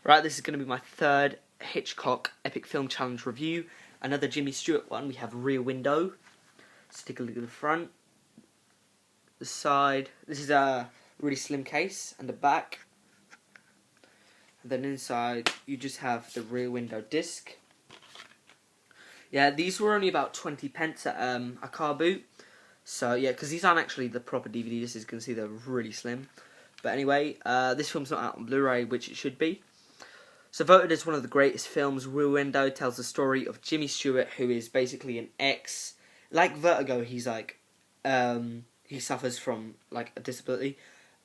Right, this is going to be my third Hitchcock Epic Film Challenge review. Another Jimmy Stewart one. We have Rear Window. Let's take a look at the front. The side. This is a really slim case. And the back. And then inside, you just have the Rear Window disc. Yeah, these were only about 20 pence at a car boot. So, yeah, because these aren't actually the proper DVD. As you can see, they're really slim. But anyway, this film's not out on Blu-ray, which it should be. So voted as one of the greatest films, Rear Window tells the story of Jimmy Stewart, who is basically an ex. Like Vertigo, he's like, he suffers from like a disability.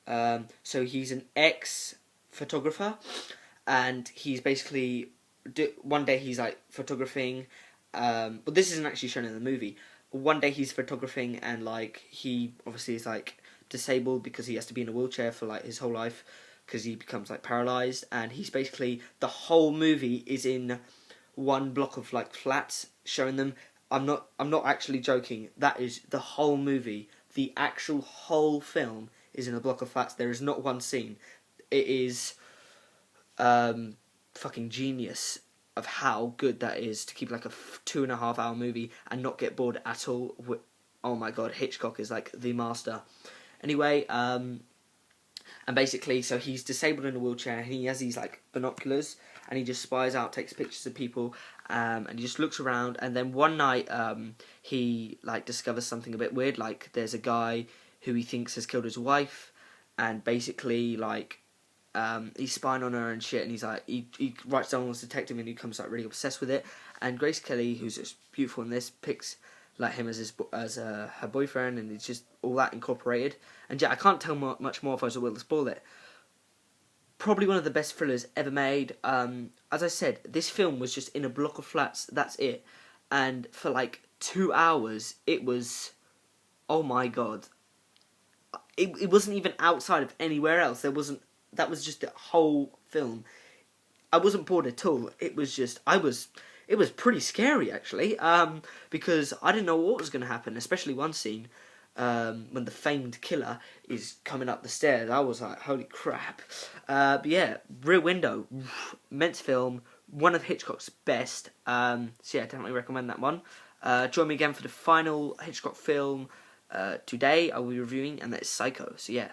So he's an ex-photographer, and he's basically, one day he's like photographing, but this isn't actually shown in the movie. One day he's photographing and like, he obviously is like disabled because he has to be in a wheelchair for like his whole life. Because he becomes like paralysed, and he's basically, the whole movie is in one block of like flats, showing them. I'm not actually joking. That is the whole movie. The actual whole film is in a block of flats. There is not one scene. It is fucking genius of how good that is to keep like a 2.5 hour movie and not get bored at all. Oh my god, Hitchcock is like the master. Anyway, and basically, so he's disabled in a wheelchair, and he has these like binoculars, and he just spies out, takes pictures of people, and he just looks around. And then one night, he like discovers something a bit weird. Like there's a guy who he thinks has killed his wife, and basically like he's spying on her and shit. And he's like, he writes down as a detective, and he becomes like really obsessed with it. And Grace Kelly, who's just beautiful in this, picks like him as her boyfriend, and it's just all that incorporated. And yeah, I can't tell much more if I will spoil it. Probably one of the best thrillers ever made. As I said, this film was just in a block of flats. That's it. And for like 2 hours, it was, oh my god. It wasn't even outside of anywhere else. That was just the whole film. I wasn't bored at all. It was just, it was pretty scary actually, because I didn't know what was going to happen, especially one scene when the famed killer is coming up the stairs. I was like, holy crap. But yeah, Rear Window, immense film, one of Hitchcock's best. So yeah, definitely recommend that one. Join me again for the final Hitchcock film today I will be reviewing, and that is Psycho. So yeah.